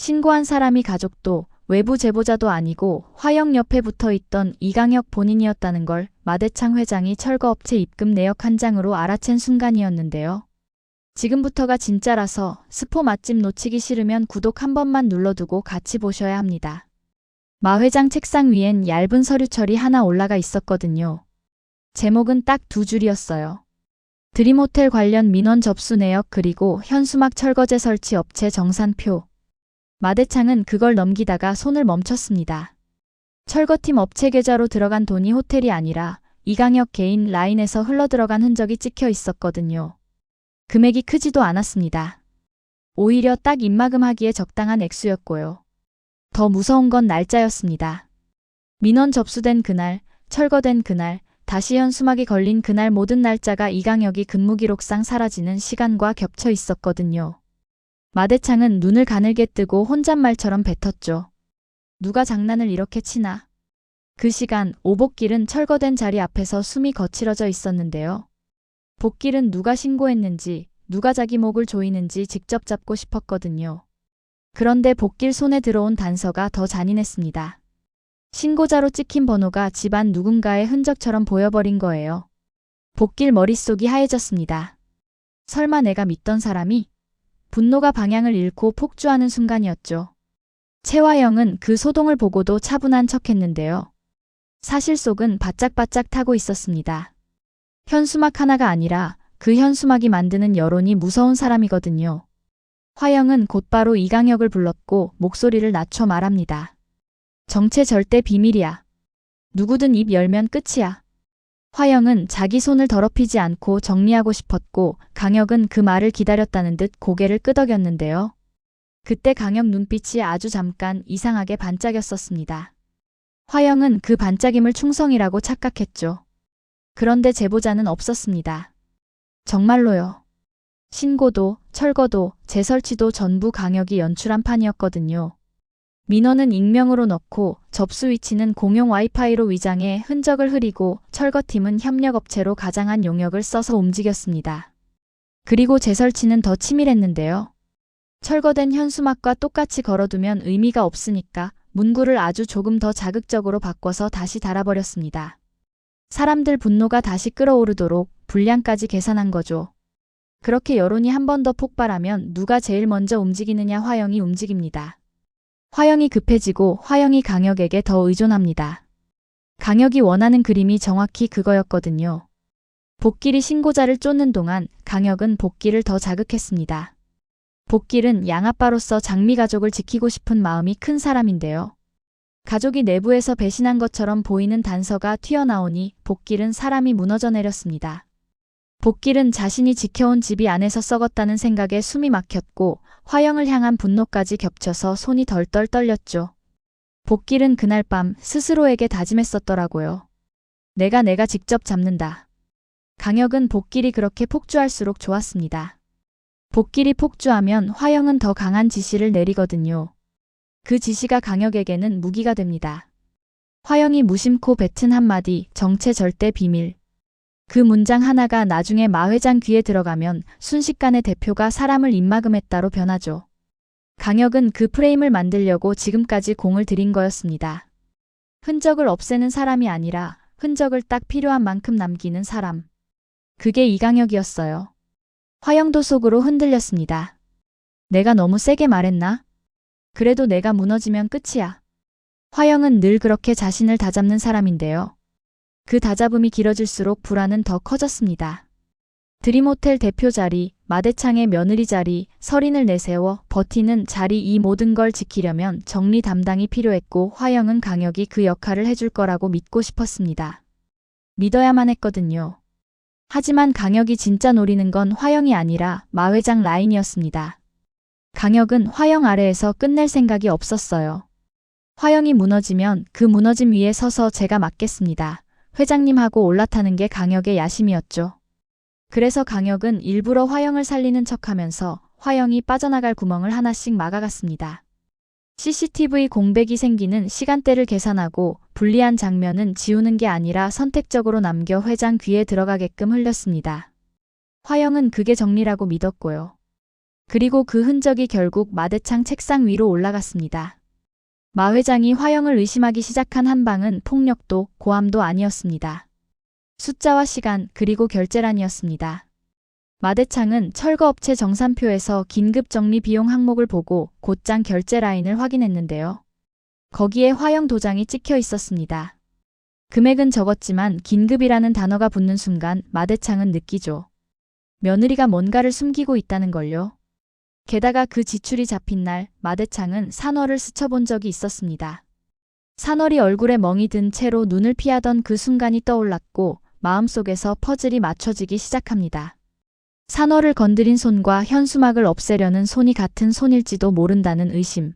신고한 사람이 가족도 외부 제보자도 아니고 화영 옆에 붙어있던 이강혁 본인이었다는 걸 마대창 회장이 철거업체 입금 내역 한 장으로 알아챈 순간이었는데요. 지금부터가 진짜라서 스포 맛집 놓치기 싫으면 구독 한 번만 눌러두고 같이 보셔야 합니다. 마 회장 책상 위엔 얇은 서류철이 하나 올라가 있었거든요. 제목은 딱 두 줄이었어요. 드림호텔 관련 민원 접수 내역 그리고 현수막 철거제 설치 업체 정산표. 마대창은 그걸 넘기다가 손을 멈췄습니다. 철거팀 업체 계좌로 들어간 돈이 호텔이 아니라 이강혁 개인 라인에서 흘러들어간 흔적이 찍혀 있었거든요. 금액이 크지도 않았습니다. 오히려 딱 입마금하기에 적당한 액수였고요. 더 무서운 건 날짜였습니다. 민원 접수된 그날, 철거된 그날, 다시 현수막이 걸린 그날 모든 날짜가 이강혁이 근무기록상 사라지는 시간과 겹쳐 있었거든요. 마대창은 눈을 가늘게 뜨고 혼잣말처럼 뱉었죠. 누가 장난을 이렇게 치나? 그 시간 오복길은 철거된 자리 앞에서 숨이 거칠어져 있었는데요. 복길은 누가 신고했는지, 누가 자기 목을 조이는지 직접 잡고 싶었거든요. 그런데 복길 손에 들어온 단서가 더 잔인했습니다. 신고자로 찍힌 번호가 집안 누군가의 흔적처럼 보여버린 거예요. 복길 머릿속이 하얘졌습니다. 설마 내가 믿던 사람이? 분노가 방향을 잃고 폭주하는 순간이었죠. 최화영은 그 소동을 보고도 차분한 척했는데요. 사실 속은 바짝바짝 타고 있었습니다. 현수막 하나가 아니라 그 현수막이 만드는 여론이 무서운 사람이거든요. 화영은 곧바로 이강혁을 불렀고 목소리를 낮춰 말합니다. 정체 절대 비밀이야. 누구든 입 열면 끝이야. 화영은 자기 손을 더럽히지 않고 정리하고 싶었고 강혁은 그 말을 기다렸다는 듯 고개를 끄덕였는데요. 그때 강혁 눈빛이 아주 잠깐 이상하게 반짝였었습니다. 화영은 그 반짝임을 충성이라고 착각했죠. 그런데 제보자는 없었습니다. 정말로요. 신고도, 철거도, 재설치도 전부 강혁이 연출한 판이었거든요. 민원은 익명으로 넣고 접수 위치는 공용 와이파이로 위장해 흔적을 흐리고 철거팀은 협력업체로 가장한 용역을 써서 움직였습니다. 그리고 재설치는 더 치밀했는데요. 철거된 현수막과 똑같이 걸어두면 의미가 없으니까 문구를 아주 조금 더 자극적으로 바꿔서 다시 달아버렸습니다. 사람들 분노가 다시 끓어오르도록 분량까지 계산한 거죠. 그렇게 여론이 한 번 더 폭발하면 누가 제일 먼저 움직이느냐 화영이 움직입니다. 화영이 급해지고 화영이 강혁에게 더 의존합니다. 강혁이 원하는 그림이 정확히 그거였거든요. 복길이 신고자를 쫓는 동안 강혁은 복길을 더 자극했습니다. 복길은 양아빠로서 장미 가족을 지키고 싶은 마음이 큰 사람인데요. 가족이 내부에서 배신한 것처럼 보이는 단서가 튀어나오니 복길은 사람이 무너져 내렸습니다. 복길은 자신이 지켜온 집이 안에서 썩었다는 생각에 숨이 막혔고 화영을 향한 분노까지 겹쳐서 손이 덜덜 떨렸죠. 복길은 그날 밤 스스로에게 다짐했었더라고요. 내가 직접 잡는다. 강혁은 복길이 그렇게 폭주할수록 좋았습니다. 복길이 폭주하면 화영은 더 강한 지시를 내리거든요. 그 지시가 강혁에게는 무기가 됩니다. 화영이 무심코 뱉은 한마디 정체 절대 비밀. 그 문장 하나가 나중에 마 회장 귀에 들어가면 순식간에 대표가 사람을 입막음했다로 변하죠. 강혁은 그 프레임을 만들려고 지금까지 공을 들인 거였습니다. 흔적을 없애는 사람이 아니라 흔적을 딱 필요한 만큼 남기는 사람. 그게 이강혁이었어요. 화영도 속으로 흔들렸습니다. 내가 너무 세게 말했나? 그래도 내가 무너지면 끝이야. 화영은 늘 그렇게 자신을 다잡는 사람인데요. 그 다잡음이 길어질수록 불안은 더 커졌습니다. 드림호텔 대표 자리, 마대창의 며느리 자리, 설인을 내세워 버티는 자리 이 모든 걸 지키려면 정리 담당이 필요했고 화영은 강혁이 그 역할을 해줄 거라고 믿고 싶었습니다. 믿어야만 했거든요. 하지만 강혁이 진짜 노리는 건 화영이 아니라 마 회장 라인이었습니다. 강혁은 화영 아래에서 끝낼 생각이 없었어요. 화영이 무너지면 그 무너짐 위에 서서 제가 맡겠습니다. 회장님하고 올라타는 게 강혁의 야심이었죠. 그래서 강혁은 일부러 화영을 살리는 척하면서 화영이 빠져나갈 구멍을 하나씩 막아갔습니다. CCTV 공백이 생기는 시간대를 계산하고 불리한 장면은 지우는 게 아니라 선택적으로 남겨 회장 귀에 들어가게끔 흘렸습니다. 화영은 그게 정리라고 믿었고요. 그리고 그 흔적이 결국 마대창 책상 위로 올라갔습니다. 마 회장이 화영을 의심하기 시작한 한 방은 폭력도 고함도 아니었습니다. 숫자와 시간 그리고 결제란이었습니다. 마대창은 철거업체 정산표에서 긴급 정리 비용 항목을 보고 곧장 결제 라인을 확인했는데요. 거기에 화영 도장이 찍혀 있었습니다. 금액은 적었지만 긴급이라는 단어가 붙는 순간 마대창은 느끼죠. 며느리가 뭔가를 숨기고 있다는 걸요. 게다가 그 지출이 잡힌 날 마대창은 산월을 스쳐본 적이 있었습니다. 산월이 얼굴에 멍이 든 채로 눈을 피하던 그 순간이 떠올랐고 마음속에서 퍼즐이 맞춰지기 시작합니다. 산월을 건드린 손과 현수막을 없애려는 손이 같은 손일지도 모른다는 의심.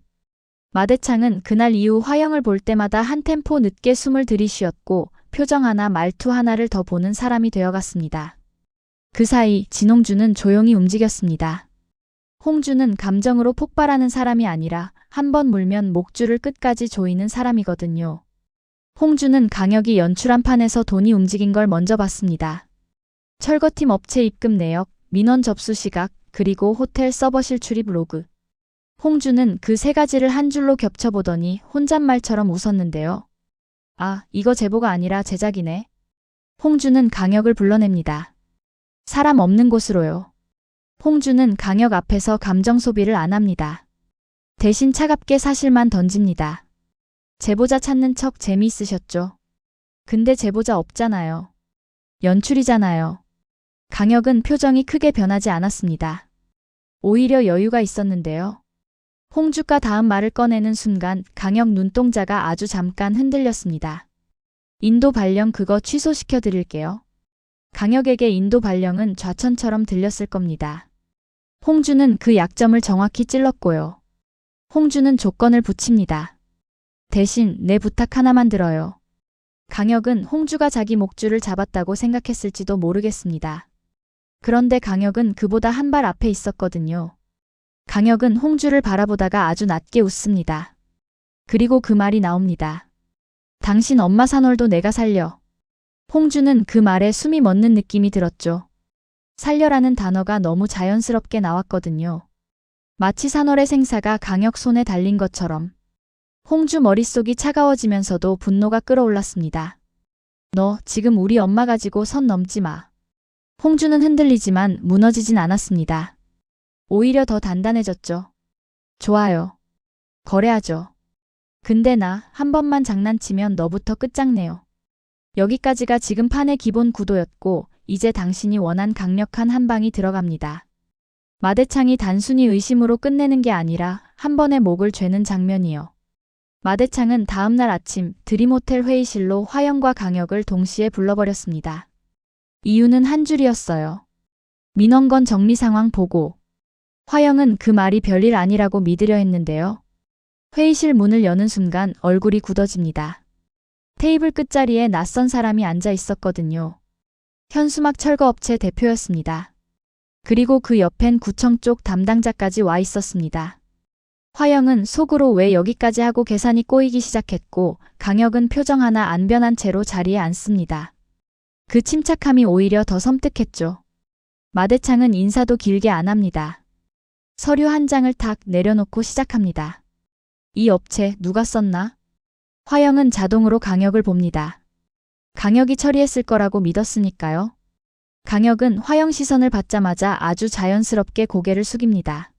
마대창은 그날 이후 화영을 볼 때마다 한 템포 늦게 숨을 들이쉬었고 표정 하나 말투 하나를 더 보는 사람이 되어갔습니다. 그 사이 진홍주는 조용히 움직였습니다. 홍주는 감정으로 폭발하는 사람이 아니라 한 번 물면 목줄을 끝까지 조이는 사람이거든요. 홍주는 강혁이 연출한 판에서 돈이 움직인 걸 먼저 봤습니다. 철거팀 업체 입금 내역, 민원 접수 시각, 그리고 호텔 서버실 출입 로그. 홍주는 그 세 가지를 한 줄로 겹쳐보더니 혼잣말처럼 웃었는데요. 아, 이거 제보가 아니라 제작이네. 홍주는 강혁을 불러냅니다. 사람 없는 곳으로요. 홍주는 강혁 앞에서 감정 소비를 안 합니다. 대신 차갑게 사실만 던집니다. 제보자 찾는 척 재미있으셨죠? 근데 제보자 없잖아요. 연출이잖아요. 강혁은 표정이 크게 변하지 않았습니다. 오히려 여유가 있었는데요. 홍주가 다음 말을 꺼내는 순간 강혁 눈동자가 아주 잠깐 흔들렸습니다. 인도 발령 그거 취소시켜 드릴게요. 강혁에게 인도 발령은 좌천처럼 들렸을 겁니다. 홍주는 그 약점을 정확히 찔렀고요. 홍주는 조건을 붙입니다. 대신 내 부탁 하나만 들어요. 강혁은 홍주가 자기 목줄을 잡았다고 생각했을지도 모르겠습니다. 그런데 강혁은 그보다 한 발 앞에 있었거든요. 강혁은 홍주를 바라보다가 아주 낮게 웃습니다. 그리고 그 말이 나옵니다. 당신 엄마 산월도 내가 살려. 홍주는 그 말에 숨이 멎는 느낌이 들었죠. 살려라는 단어가 너무 자연스럽게 나왔거든요. 마치 산월의 생사가 강혁 손에 달린 것처럼. 홍주 머릿속이 차가워지면서도 분노가 끓어올랐습니다. 너 지금 우리 엄마 가지고 선 넘지 마. 홍주는 흔들리지만 무너지진 않았습니다. 오히려 더 단단해졌죠. 좋아요. 거래하죠. 근데 나 한 번만 장난치면 너부터 끝장내요. 여기까지가 지금 판의 기본 구도였고 이제 당신이 원한 강력한 한 방이 들어갑니다. 마대창이 단순히 의심으로 끝내는 게 아니라 한 번에 목을 죄는 장면이요. 마대창은 다음날 아침 드림호텔 회의실로 화영과 강혁을 동시에 불러버렸습니다. 이유는 한 줄이었어요. 민원건 정리 상황 보고. 화영은 그 말이 별일 아니라고 믿으려 했는데요. 회의실 문을 여는 순간 얼굴이 굳어집니다. 테이블 끝자리에 낯선 사람이 앉아 있었거든요. 현수막 철거업체 대표였습니다. 그리고 그 옆엔 구청 쪽 담당자까지 와 있었습니다. 화영은 속으로 왜 여기까지 하고 계산이 꼬이기 시작했고 강혁은 표정 하나 안 변한 채로 자리에 앉습니다. 그 침착함이 오히려 더 섬뜩했죠. 마대창은 인사도 길게 안 합니다. 서류 한 장을 탁 내려놓고 시작합니다. 이 업체 누가 썼나? 화영은 자동으로 강혁을 봅니다. 강혁이 처리했을 거라고 믿었으니까요. 강혁은 화영 시선을 받자마자 아주 자연스럽게 고개를 숙입니다.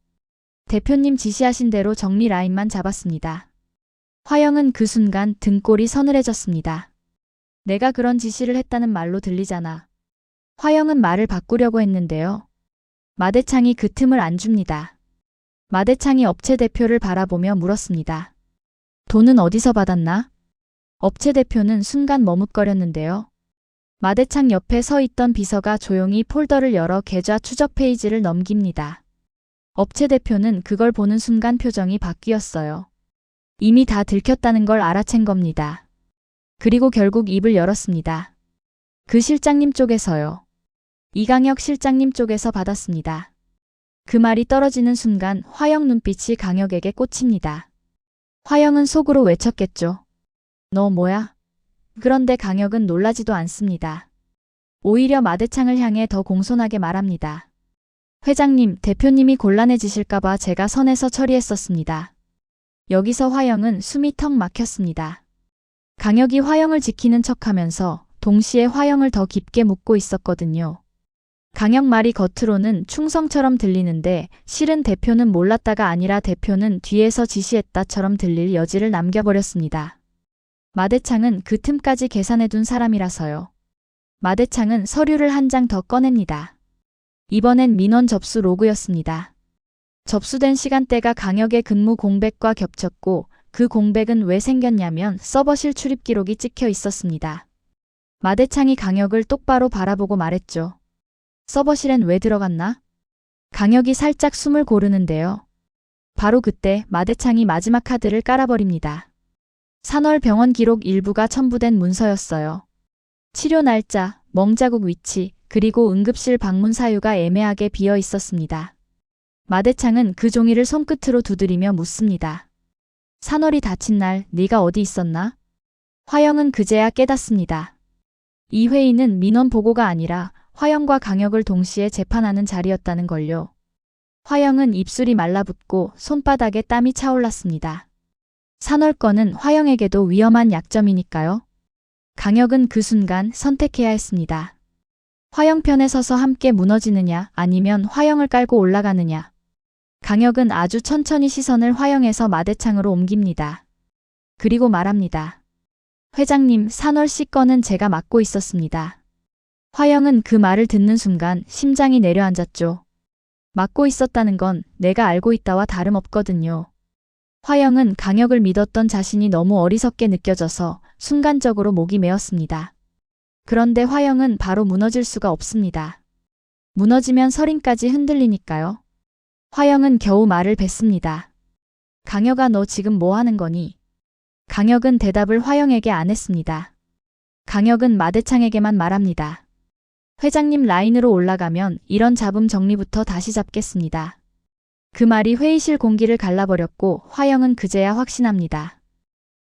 대표님 지시하신 대로 정리 라인만 잡았습니다. 화영은 그 순간 등골이 서늘해졌습니다. 내가 그런 지시를 했다는 말로 들리잖아. 화영은 말을 바꾸려고 했는데요. 마대창이 그 틈을 안 줍니다. 마대창이 업체 대표를 바라보며 물었습니다. 돈은 어디서 받았나? 업체 대표는 순간 머뭇거렸는데요. 마대창 옆에 서 있던 비서가 조용히 폴더를 열어 계좌 추적 페이지를 넘깁니다. 업체 대표는 그걸 보는 순간 표정이 바뀌었어요. 이미 다 들켰다는 걸 알아챈 겁니다. 그리고 결국 입을 열었습니다. 그 실장님 쪽에서요. 이강혁 실장님 쪽에서 받았습니다. 그 말이 떨어지는 순간 화영 눈빛이 강혁에게 꽂힙니다. 화영은 속으로 외쳤겠죠. 너 뭐야? 그런데 강혁은 놀라지도 않습니다. 오히려 마대창을 향해 더 공손하게 말합니다. 회장님, 대표님이 곤란해지실까봐 제가 선에서 처리했었습니다. 여기서 화영은 숨이 턱 막혔습니다. 강혁이 화영을 지키는 척하면서 동시에 화영을 더 깊게 묻고 있었거든요. 강혁 말이 겉으로는 충성처럼 들리는데 실은 대표는 몰랐다가 아니라 대표는 뒤에서 지시했다처럼 들릴 여지를 남겨버렸습니다. 마대창은 그 틈까지 계산해둔 사람이라서요. 마대창은 서류를 한 장 더 꺼냅니다. 이번엔 민원 접수 로그였습니다. 접수된 시간대가 강혁의 근무 공백과 겹쳤고 그 공백은 왜 생겼냐면 서버실 출입 기록이 찍혀 있었습니다. 마대창이 강혁을 똑바로 바라보고 말했죠. 서버실엔 왜 들어갔나? 강혁이 살짝 숨을 고르는데요. 바로 그때 마대창이 마지막 카드를 깔아버립니다. 산월병원 기록 일부가 첨부된 문서였어요. 치료 날짜, 멍자국 위치, 그리고 응급실 방문 사유가 애매하게 비어 있었습니다. 마대창은 그 종이를 손끝으로 두드리며 묻습니다. 산월이 다친 날 네가 어디 있었나? 화영은 그제야 깨닫습니다. 이 회의는 민원 보고가 아니라 화영과 강혁을 동시에 재판하는 자리였다는 걸요. 화영은 입술이 말라붙고 손바닥에 땀이 차올랐습니다. 산월 건은 화영에게도 위험한 약점이니까요. 강혁은 그 순간 선택해야 했습니다. 화영 편에 서서 함께 무너지느냐 아니면 화영을 깔고 올라가느냐. 강혁은 아주 천천히 시선을 화영에서 마대창으로 옮깁니다. 그리고 말합니다. 회장님, 산월 씨 건은 제가 맡고 있었습니다. 화영은 그 말을 듣는 순간 심장이 내려앉았죠. 맡고 있었다는 건 내가 알고 있다와 다름없거든요. 화영은 강혁을 믿었던 자신이 너무 어리석게 느껴져서 순간적으로 목이 메었습니다. 그런데 화영은 바로 무너질 수가 없습니다. 무너지면 설인까지 흔들리니까요. 화영은 겨우 말을 뱉습니다. 강혁아, 너 지금 뭐 하는 거니? 강혁은 대답을 화영에게 안 했습니다. 강혁은 마대창에게만 말합니다. 회장님 라인으로 올라가면 이런 잡음 정리부터 다시 잡겠습니다. 그 말이 회의실 공기를 갈라버렸고 화영은 그제야 확신합니다.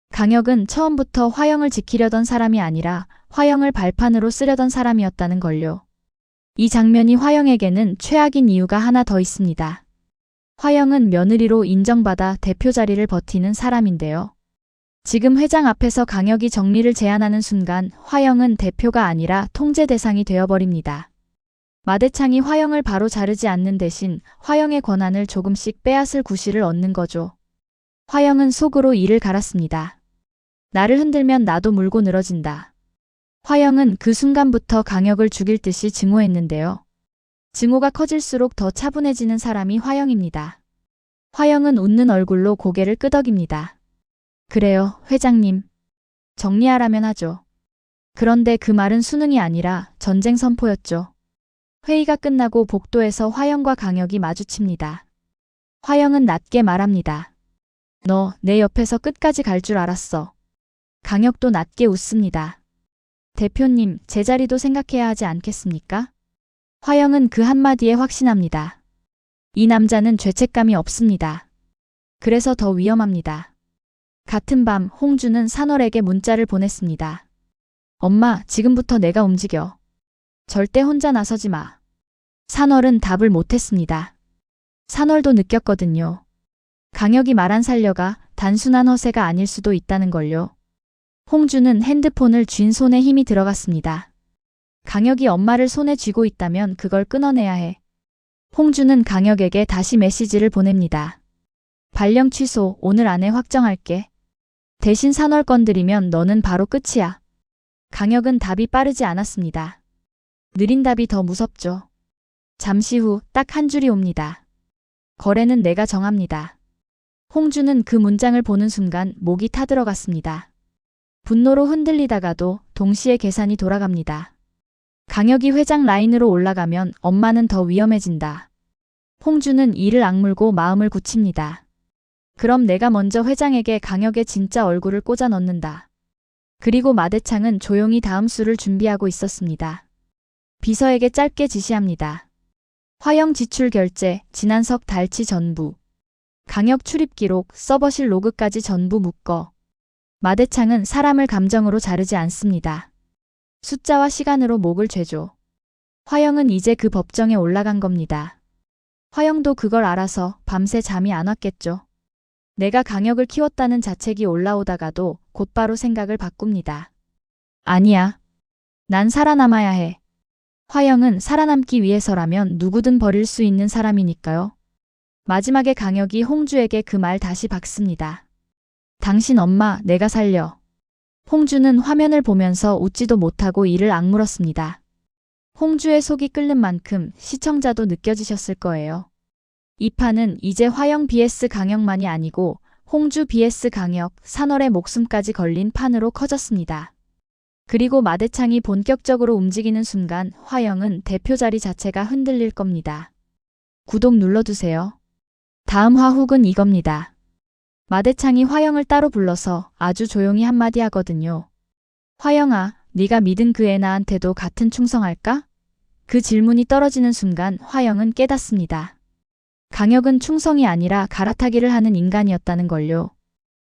강혁은 처음부터 화영을 지키려던 사람이 아니라 화영을 발판으로 쓰려던 사람이었다는 걸요. 이 장면이 화영에게는 최악인 이유가 하나 더 있습니다. 화영은 며느리로 인정받아 대표 자리를 버티는 사람인데요. 지금 회장 앞에서 강혁이 정리를 제안하는 순간 화영은 대표가 아니라 통제 대상이 되어버립니다. 마대창이 화영을 바로 자르지 않는 대신 화영의 권한을 조금씩 빼앗을 구실을 얻는 거죠. 화영은 속으로 이를 갈았습니다. 나를 흔들면 나도 물고 늘어진다. 화영은 그 순간부터 강혁을 죽일 듯이 증오했는데요. 증오가 커질수록 더 차분해지는 사람이 화영입니다. 화영은 웃는 얼굴로 고개를 끄덕입니다. 그래요, 회장님. 정리하라면 하죠. 그런데 그 말은 수능이 아니라 전쟁 선포였죠. 회의가 끝나고 복도에서 화영과 강혁이 마주칩니다. 화영은 낮게 말합니다. 너 내 옆에서 끝까지 갈 줄 알았어. 강혁도 낮게 웃습니다. 대표님, 제 자리도 생각해야 하지 않겠습니까? 화영은 그 한마디에 확신합니다. 이 남자는 죄책감이 없습니다. 그래서 더 위험합니다. 같은 밤 홍주는 산월에게 문자를 보냈습니다. 엄마, 지금부터 내가 움직여. 절대 혼자 나서지 마. 산월은 답을 못했습니다. 산월도 느꼈거든요. 강혁이 말한 살려가 단순한 허세가 아닐 수도 있다는 걸요. 홍주는 핸드폰을 쥔 손에 힘이 들어갔습니다. 강혁이 엄마를 손에 쥐고 있다면 그걸 끊어내야 해. 홍주는 강혁에게 다시 메시지를 보냅니다. 발령 취소, 오늘 안에 확정할게. 대신 산월 건드리면 너는 바로 끝이야. 강혁은 답이 빠르지 않았습니다. 느린 답이 더 무섭죠. 잠시 후 딱 한 줄이 옵니다. 거래는 내가 정합니다. 홍주는 그 문장을 보는 순간 목이 타들어갔습니다. 분노로 흔들리다가도 동시에 계산이 돌아갑니다. 강혁이 회장 라인으로 올라가면 엄마는 더 위험해진다. 홍주는 이를 악물고 마음을 굳힙니다. 그럼 내가 먼저 회장에게 강혁의 진짜 얼굴을 꽂아 넣는다. 그리고 마대창은 조용히 다음 수를 준비하고 있었습니다. 비서에게 짧게 지시합니다. 화영 지출 결제, 진한석 달치 전부. 강혁 출입 기록, 서버실 로그까지 전부 묶어. 마대창은 사람을 감정으로 자르지 않습니다. 숫자와 시간으로 목을 죄죠. 화영은 이제 그 법정에 올라간 겁니다. 화영도 그걸 알아서 밤새 잠이 안 왔겠죠. 내가 강혁을 키웠다는 자책이 올라오다가도 곧바로 생각을 바꿉니다. 아니야. 난 살아남아야 해. 화영은 살아남기 위해서라면 누구든 버릴 수 있는 사람이니까요. 마지막에 강혁이 홍주에게 그 말 다시 박습니다. 당신 엄마 내가 살려. 홍주는 화면을 보면서 웃지도 못하고 이를 악물었습니다. 홍주의 속이 끓는 만큼 시청자도 느껴지셨을 거예요. 이 판은 이제 화영 vs 강혁만이 아니고 홍주 vs 강혁, 산월의 목숨까지 걸린 판으로 커졌습니다. 그리고 마대창이 본격적으로 움직이는 순간 화영은 대표 자리 자체가 흔들릴 겁니다. 구독 눌러두세요. 다음 화훅은 이겁니다. 마대창이 화영을 따로 불러서 아주 조용히 한마디 하거든요. 화영아, 네가 믿은 그 애 나한테도 같은 충성할까? 그 질문이 떨어지는 순간 화영은 깨닫습니다. 강혁은 충성이 아니라 갈아타기를 하는 인간이었다는 걸요.